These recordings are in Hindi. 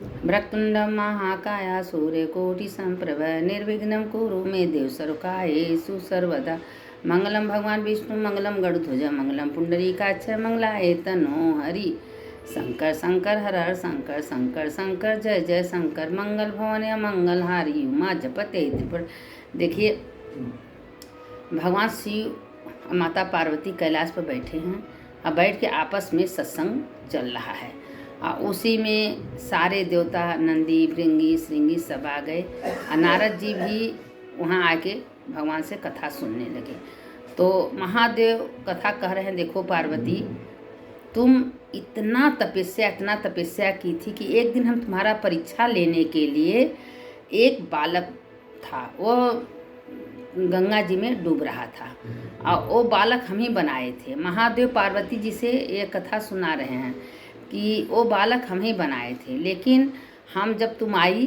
वक्रतुण्डं महाकाय सूर्यकोटिसम्प्रभ निर्विघ्नं कुरु मे देव सर्वकार्येषु सर्वदा। मंगलम भगवान विष्णु मंगलम गरुड़ध्वज मंगलम पुंडरीकाक्ष मंगलाय तनो हरि। शंकर शंकर हर हर शंकर शंकर शंकर जय जय शंकर। मंगल भवन मंगल हारी उमा जपते त्रिपुर। देखिए, भगवान शिव माता पार्वती कैलाश पर बैठे हैं। अब बैठ के आपस में सत्संग चल रहा है। उसी में सारे देवता नंदी भृंगी श्रृंगी सब आ गए। नारद जी भी वहाँ आके भगवान से कथा सुनने लगे। तो महादेव कथा कह रहे हैं, देखो पार्वती, तुम इतना तपस्या की थी कि एक दिन हम तुम्हारा परीक्षा लेने के लिए, एक बालक था, वो गंगा जी में डूब रहा था और वो बालक हम ही बनाए थे। महादेव पार्वती जी से ये कथा सुना रहे हैं कि वो बालक हम ही बनाए थे, लेकिन हम जब तुम आई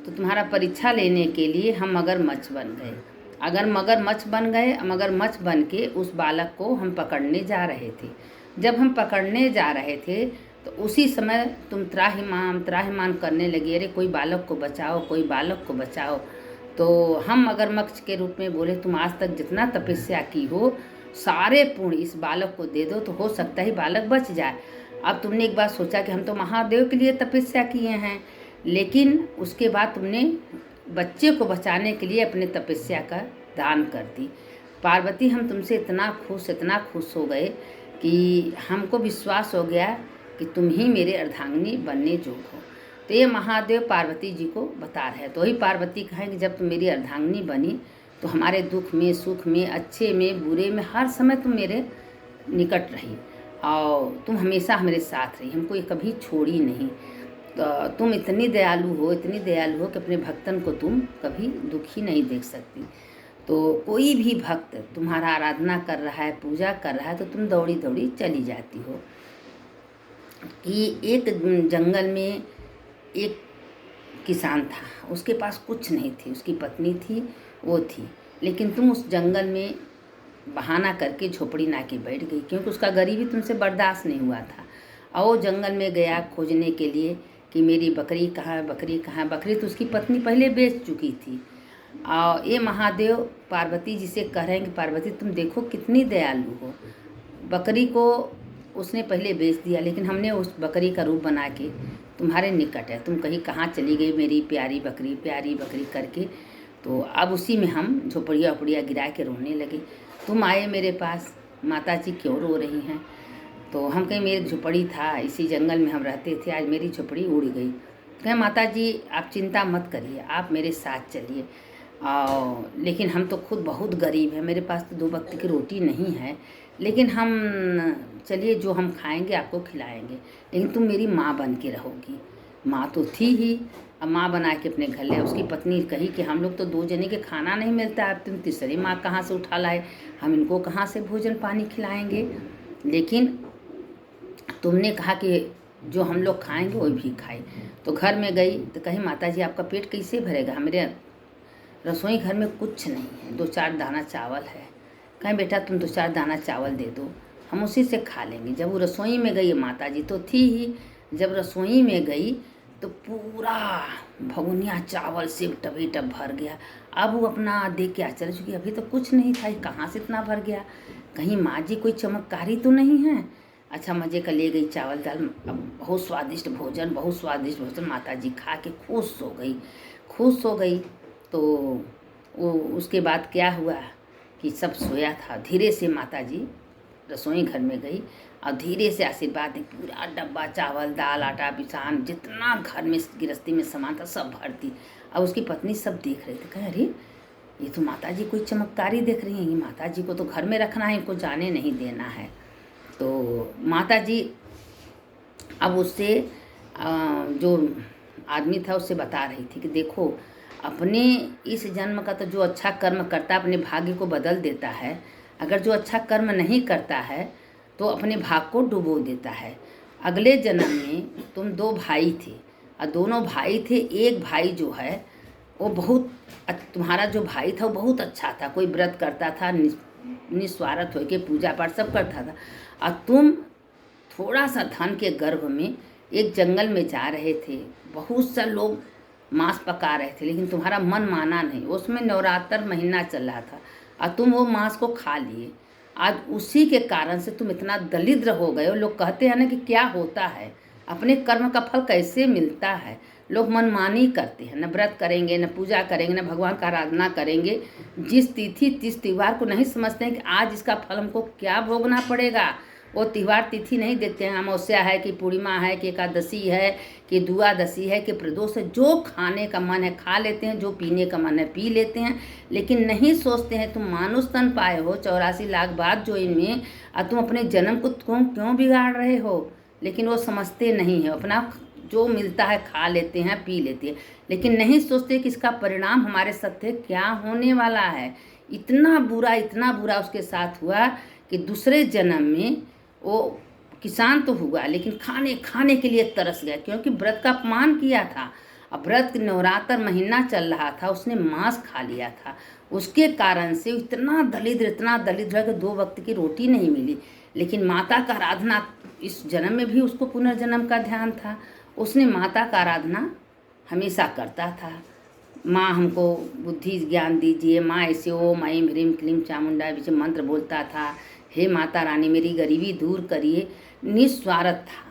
तो तुम्हारा परीक्षा लेने के लिए हम मगरमच्छ बन गए। अगर मगरमच्छ बन गए, मगरमच्छ बन के उस बालक को हम पकड़ने जा रहे थे। जब हम पकड़ने जा रहे थे तो उसी समय तुम त्राहिमाम करने लगी, अरे कोई बालक को बचाओ, कोई बालक को बचाओ। तो हम मगरमच्छ के रूप में बोले, तुम आज तक जितना तपस्या की हो सारे पुण्य इस बालक को दे दो तो हो सकता है बालक बच जाए। अब तुमने एक बार सोचा कि हम तो महादेव के लिए तपस्या किए हैं, लेकिन उसके बाद तुमने बच्चे को बचाने के लिए अपने तपस्या का दान कर दी। पार्वती, हम तुमसे इतना खुश हो गए कि हमको विश्वास हो गया कि तुम ही मेरे अर्धांगिनी बनने जोग हो। तो ये महादेव पार्वती जी को बता रहे हैं। तो वही पार्वती कहें कि जब तुम मेरी अर्धांगिनी बनी तो हमारे दुख में, सुख में, अच्छे में, बुरे में हर समय तुम मेरे निकट रही और तुम हमेशा मेरे साथ रही, हमको ये कभी छोड़ी नहीं। तो तुम इतनी दयालु हो कि अपने भक्तन को तुम कभी दुखी नहीं देख सकती। तो कोई भी भक्त तुम्हारा आराधना कर रहा है, पूजा कर रहा है, तो तुम दौड़ी दौड़ी चली जाती हो। कि एक जंगल में एक किसान था, उसके पास कुछ नहीं थी, उसकी पत्नी थी, वो थी, लेकिन तुम उस जंगल में बहाना करके झोपड़ी ना के बैठ गई, क्योंकि उसका गरीबी तुमसे बर्दाश्त नहीं हुआ था। और वो जंगल में गया खोजने के लिए कि मेरी बकरी कहाँ है, बकरी कहाँ है। बकरी तो उसकी पत्नी पहले बेच चुकी थी। और ये महादेव पार्वती जी से कह रहे हैं कि पार्वती, तुम देखो कितनी दयालु हो। बकरी को उसने पहले बेच दिया, लेकिन हमने उस बकरी का रूप बना के तुम्हारे निकट है। तुम कहीं कहाँ चली गई मेरी प्यारी बकरी करके। तो अब उसी में हम झोपड़िया उपड़िया गिरा के रोने लगे। तुम आए मेरे पास, माता जी क्यों रो रही हैं? तो हम कहीं मेरी झोपड़ी था, इसी जंगल में हम रहते थे, आज मेरी झोपड़ी उड़ गई। कहें माता जी आप चिंता मत करिए, आप मेरे साथ चलिए। और लेकिन हम तो खुद बहुत गरीब हैं, मेरे पास तो 2 वक्त की रोटी नहीं है, लेकिन हम चलिए जो हम खाएंगे आपको खिलाएंगे, लेकिन तुम मेरी माँ बन के रहोगी। माँ तो थी ही, अब माँ बना के अपने घर ले। उसकी पत्नी कही कि हम लोग तो 2 जने के खाना नहीं मिलता है, अब तुम तीसरी माँ कहाँ से उठा लाए, हम इनको कहाँ से भोजन पानी खिलाएंगे। लेकिन तुमने कहा कि जो हम लोग खाएंगे वही भी खाए। तो घर में गई तो कही माता जी आपका पेट कैसे भरेगा, हमारे रसोई घर में कुछ नहीं है, 2-4 दाना चावल है। कहें बेटा तुम 2-4 दाना चावल दे दो, हम उसी से खा लेंगे। जब वो रसोई में गई, माता जी तो थी ही, जब रसोई में गई तो पूरा भगुनिया चावल से टब भर गया। अब वो अपना देख के आश्चर्य चुकी, अभी तो कुछ नहीं था, कहाँ से इतना भर गया, कहीं माँ जी कोई चमत्कारी तो नहीं है। अच्छा मज़े का ले गई चावल दाल, बहुत स्वादिष्ट भोजन माता जी खा के खुश हो गई। तो वो उसके बाद क्या हुआ कि सब सोया था, धीरे से माता जी रसोई घर में गई और धीरे से आशीर्वाद दी, पूरा डब्बा चावल दाल आटा पिसान जितना घर में गृहस्थी में सामान था सब भरती। अब उसकी पत्नी सब देख रही थी, कहे अरे ये तो माता जी कोई चमत्कारी देख रही हैं, ये माता जी को तो घर में रखना है, इनको जाने नहीं देना है। तो माता जी अब उससे जो आदमी था उससे बता रही थी कि देखो अपने इस जन्म का तो जो अच्छा कर्म करता है अपने भाग्य को बदल देता है, अगर जो अच्छा कर्म नहीं करता है तो अपने भाग को डुबो देता है। अगले जन्म में तुम 2 भाई थे और दोनों भाई थे, एक भाई जो है वो बहुत, तुम्हारा जो भाई था वो बहुत अच्छा था, कोई व्रत करता था, निस्वार्थ होकर पूजा पाठ सब करता था, और तुम थोड़ा सा धन के गर्भ में एक जंगल में जा रहे थे, बहुत से लोग मांस पका रहे थे, लेकिन तुम्हारा मन माना नहीं। उसमें नवरात्र महीना चल रहा था और तुम वो मांस को खा लिए। आज उसी के कारण से तुम इतना दरिद्र हो गए हो। लोग कहते हैं ना कि क्या होता है, अपने कर्म का फल कैसे मिलता है। लोग मनमानी करते हैं, न व्रत करेंगे, न पूजा करेंगे, न भगवान का आराधना करेंगे। जिस तिथि जिस त्यौहार को नहीं समझते हैं कि आज इसका फल हमको क्या भोगना पड़ेगा, वो त्यौहार तिथि नहीं देखते हैं। अमावस्या है कि पूर्णिमा है कि एकादशी है कि द्वादशी है कि प्रदोष है, जो खाने का मन है खा लेते हैं, जो पीने का मन है पी लेते हैं, लेकिन नहीं सोचते हैं तुम मानुष तन पाए हो 84 लाख बाद जो इनमें, और तुम अपने जन्म को तुम क्यों बिगाड़ रहे हो। लेकिन वो समझते नहीं है, अपना जो मिलता है खा लेते हैं पी लेते हैं, लेकिन नहीं सोचते कि इसका परिणाम हमारे साथ क्या होने वाला है। इतना बुरा उसके साथ हुआ कि दूसरे जन्म में वो किसान तो हुआ, लेकिन खाने के लिए तरस गया, क्योंकि व्रत का अपमान किया था। अब व्रत नवरात्र महीना चल रहा था, उसने मांस खा लिया था। उसके कारण से इतना दरिद्र कि 2 वक्त की रोटी नहीं मिली। लेकिन माता का आराधना, इस जन्म में भी उसको पुनर्जन्म का ध्यान था। उसने माता का आराधना हमेशा करता था। माँ हमको बुद्धि ज्ञान दीजिए, माँ ऐसे ओम ऐं ह्रीं क्लीं चामुंडा बीच मंत्र बोलता था, हे माता रानी मेरी गरीबी दूर करिए। निस्वार्थ था।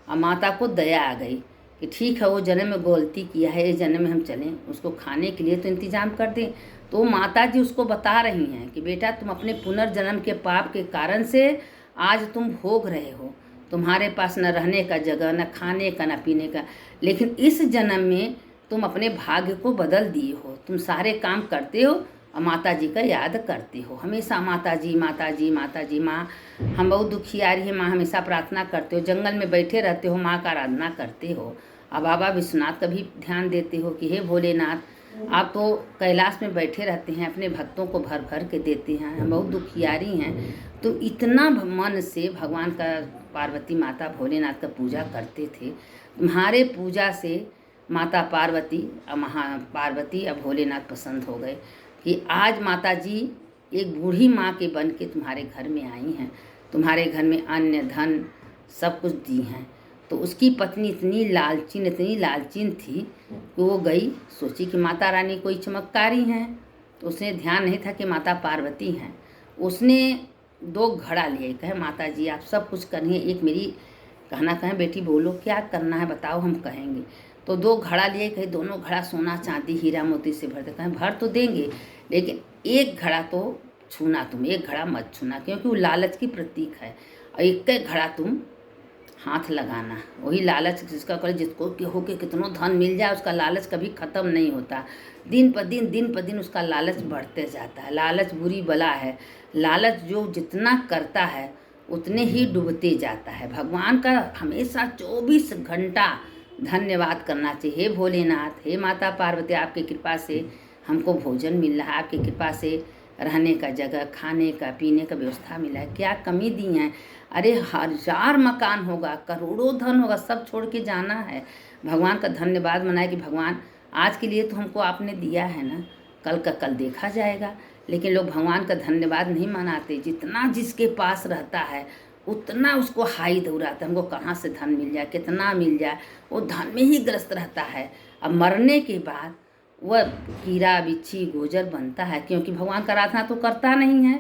और माता को दया आ गई कि ठीक है, वो जन्म में गलती किया है, इस जन्म में हम चलें, उसको खाने के लिए तो इंतजाम कर दें। तो माता जी उसको बता रही हैं कि बेटा तुम अपने पुनर्जन्म के पाप के कारण से आज तुम भोग रहे हो। तुम्हारे पास न रहने का जगह, न खाने का, न पीने का, लेकिन इस जन्म में तुम अपने भाग्य को बदल दिए हो। तुम सारे काम करते हो और माता जी का याद करते हो हमेशा। माता जी माता जी माता जी, माँ हम बहुत दुखियारी है, माँ हमेशा प्रार्थना करते हो। जंगल में बैठे रहते हो, माँ का आराधना करते हो। और बाबा विश्वनाथ का भी ध्यान देते हो कि हे भोलेनाथ, आप तो कैलाश में बैठे रहते हैं, अपने भक्तों को भर भर के देते हैं, हम बहुत दुखियारी हैं। तो इतना मन से भगवान का, पार्वती माता भोलेनाथ का पूजा करते थे। तुम्हारे पूजा से माता पार्वती और महापार्वती और भोलेनाथ पसंद हो गए कि आज माता जी एक बूढ़ी माँ के बन के तुम्हारे घर में आई हैं, तुम्हारे घर में अन्न धन सब कुछ दी हैं। तो उसकी पत्नी इतनी लालचीन थी कि वो गई, सोची कि माता रानी कोई चमत्कारी हैं। तो उसने ध्यान नहीं था कि माता पार्वती हैं। उसने 2 घड़ा लिए, कहे माता जी आप सब कुछ करिए, एक मेरी कहना कहें बेटी बोलो क्या करना है बताओ हम कहेंगे। तो 2 घड़ा लिए, कहे दोनों घड़ा सोना चांदी हीरा मोती से भर दे। कहें भर तो देंगे, लेकिन एक घड़ा तो छूना, तुम एक घड़ा मत छूना, क्योंकि वो लालच की प्रतीक है। और एक घड़ा तुम हाथ लगाना, वही लालच जिसका करे, जिसको होके कितनों धन मिल जाए, उसका लालच कभी ख़त्म नहीं होता। दिन पर दिन उसका लालच बढ़ते जाता है। लालच बुरी बला है। लालच जो जितना करता है उतने ही डूबते जाता है। भगवान का हमेशा 24 घंटा धन्यवाद करना चाहिए। हे भोलेनाथ, हे माता पार्वती, आपकी कृपा से हमको भोजन मिल रहा है, आपकी कृपा से रहने का जगह, खाने का पीने का व्यवस्था मिला है, क्या कमी दी है। अरे 1000 मकान होगा, करोड़ों धन होगा, सब छोड़ के जाना है। भगवान का धन्यवाद मनाए कि भगवान आज के लिए तो हमको आपने दिया है ना, कल का कल देखा जाएगा। लेकिन लोग भगवान का धन्यवाद नहीं मनाते। जितना जिसके पास रहता है उतना उसको हाई दौड़ाता है, हमको कहाँ से धन मिल जाए, कितना मिल जाए, वो धन में ही ग्रस्त रहता है। अब मरने के बाद वह कीड़ा बिच्छी गोजर बनता है, क्योंकि भगवान का आराधना तो करता नहीं है,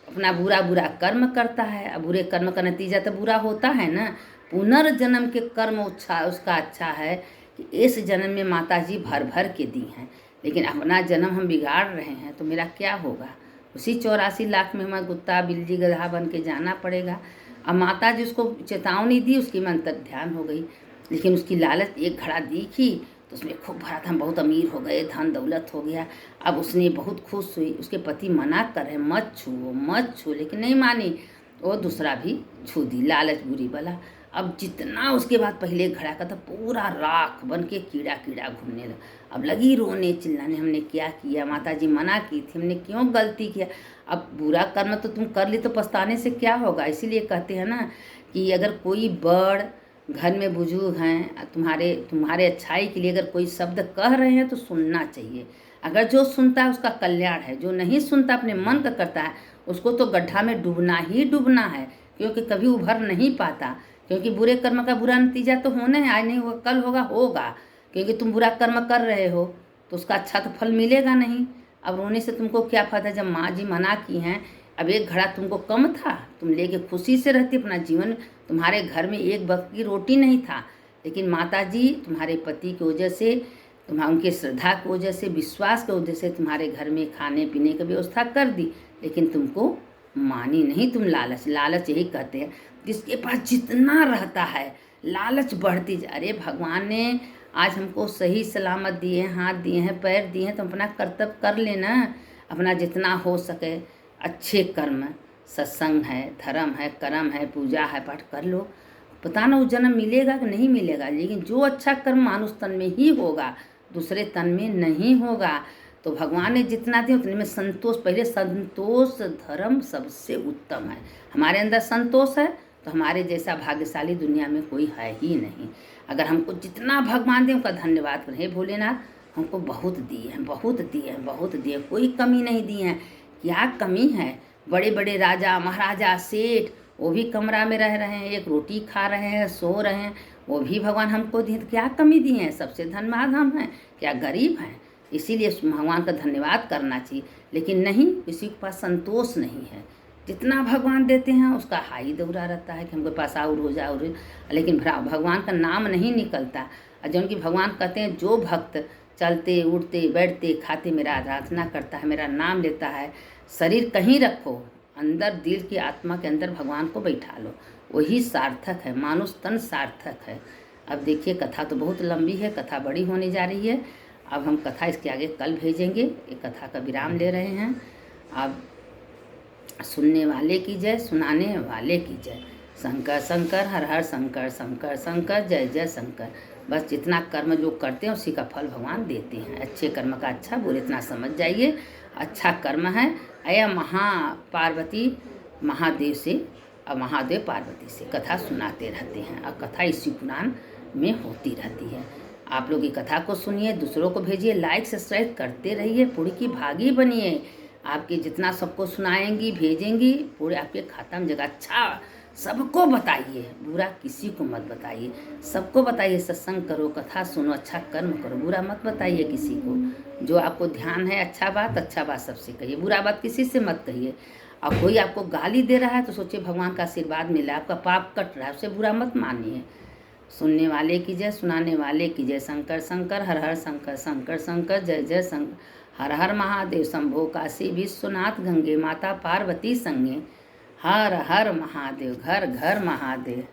अपना बुरा कर्म करता है। अब बुरे कर्म का नतीजा तो बुरा होता है ना। पुनर्जन्म के कर्म उसका अच्छा है कि इस जन्म में माता जी भर भर के दी हैं, लेकिन अपना जन्म हम बिगाड़ रहे हैं तो मेरा क्या होगा। उसी 84 लाख में हमें कुत्ता बिल्ली गधा बन के जाना पड़ेगा। अब माता जी उसको चेतावनी दी, उसकी मन तक ध्यान हो गई, लेकिन उसकी लालच एक घड़ा दिखी तो उसमें खूब भरा था, हम बहुत अमीर हो गए, धन दौलत हो गया। अब उसने बहुत खुश हुई। उसके पति मना कर रहे मत छू, लेकिन नहीं मानी, वो दूसरा भी छू दी। लालच बुरी बला। अब जितना उसके बाद पहले घड़ा का था पूरा राख बन के कीड़ा घूमने लगा। अब लगी रोने चिल्लाने, हमने क्या किया, माता जी मना की थी, हमने क्यों गलती किया। अब बुरा कर्म तो तुम कर ली तो पछताने से क्या होगा। इसीलिए कहते हैं ना कि अगर कोई बड़ घर में बुजुर्ग हैं, तुम्हारे अच्छाई के लिए अगर कोई शब्द कह रहे हैं तो सुनना चाहिए। अगर जो सुनता है उसका कल्याण है, जो नहीं सुनता अपने मन का करता है उसको तो गड्ढा में डूबना ही डूबना है, क्योंकि कभी उभर नहीं पाता। क्योंकि बुरे कर्म का बुरा नतीजा तो होना है, आज नहीं होगा कल होगा, होगा। क्योंकि तुम बुरा कर्म कर रहे हो तो उसका अच्छा तो फल मिलेगा नहीं। अब रोने से तुमको क्या फायदा, जब माँ जी मना की हैं। अब एक घड़ा तुमको कम था, तुम लेके खुशी से रहती अपना जीवन। तुम्हारे घर में एक वक्त की रोटी नहीं था, लेकिन माता जी तुम्हारे पति की वजह से, तुम्हारे उनके श्रद्धा की वजह से, विश्वास की वजह से तुम्हारे घर में खाने पीने की व्यवस्था कर दी। लेकिन तुमको मानी नहीं, तुम लालच यही कहते हैं, जिसके पास जितना रहता है लालच बढ़ती जा। अरे भगवान ने आज हमको सही सलामत दिए हैं, हाथ दिए हैं, पैर दिए हैं, तो अपना कर्तव्य कर लेना। अपना जितना हो सके अच्छे कर्म, सत्संग है, धर्म है, कर्म है, पूजा है, पाठ कर लो। पता ना वो जन्म मिलेगा कि नहीं मिलेगा, लेकिन जो अच्छा कर्म मानुष तन में ही होगा, दूसरे तन में नहीं होगा। तो भगवान ने जितना दिया उतने में संतोष, पहले संतोष धर्म सबसे उत्तम है। हमारे अंदर संतोष है तो हमारे जैसा भाग्यशाली दुनिया में कोई है ही नहीं। अगर हमको जितना भगवान दे उनका धन्यवाद करें। हे भोलेनाथ हमको बहुत दिए हैं, बहुत दिए हैं, बहुत दिए, कोई कमी नहीं दी है। क्या कमी है, बड़े बड़े राजा महाराजा सेठ वो भी कमरा में रह रहे हैं, एक रोटी खा रहे हैं, सो रहे हैं, वो भी भगवान हमको दिए। तो क्या कमी दी है, सबसे धन्यवाद हम हैं, क्या गरीब हैं। इसीलिए भगवान का धन्यवाद करना चाहिए। लेकिन नहीं, किसी के पास संतोष नहीं है। जितना भगवान देते हैं उसका हाई दौरा रहता है कि हमके पास और हो जाए, और लेकिन भगवान का नाम नहीं निकलता। और जो उनकी भगवान कहते हैं, जो भक्त चलते उठते बैठते खाते मेरा आराधना करता है, मेरा नाम लेता है, शरीर कहीं रखो, अंदर दिल की आत्मा के अंदर भगवान को बैठा लो, वही सार्थक है, मानुष तन सार्थक है। अब देखिए कथा तो बहुत लंबी है, कथा बड़ी होने जा रही है। अब हम कथा इसके आगे कल भेजेंगे। एक कथा का विराम ले रहे हैं। अब सुनने वाले की जय, सुनाने वाले की जय। शंकर शंकर हर हर शंकर, शंकर शंकर जय जय शंकर। बस जितना कर्म जो करते हैं उसी का फल भगवान देते हैं। अच्छे कर्म का अच्छा बुरे इतना समझ जाइए, अच्छा कर्म है। अया पार्वती महादेव से और महादेव पार्वती से कथा सुनाते रहते हैं, और कथा इसी पुराण में होती रहती है। आप लोग ये कथा को सुनिए, दूसरों को भेजिए, लाइक सब्सक्राइब करते रहिए, पूरी की भागी बनिए। आपके जितना सबको सुनाएंगी भेजेंगी, पूरे आपके खाता में जगह। अच्छा सबको बताइए, बुरा किसी को मत बताइए, सबको बताइए। सत्संग करो, कथा सुनो, अच्छा कर्म करो, बुरा मत बताइए किसी को। जो आपको ध्यान है अच्छा बात सबसे कहिए, बुरा बात किसी से मत कहिए। और कोई आपको गाली दे रहा है तो सोचिए भगवान का आशीर्वाद मिला, आपका पाप कट रहा है, उसे बुरा मत मानिए। सुनने वाले की जय, सुनाने वाले की जय। शंकर शंकर हर हर शंकर, शंकर शंकर जय जय शंकर। हर हर महादेव शंभो काशी विश्वनाथ गंगे, माता पार्वती संगे। हर हर महादेव, घर घर महादेव।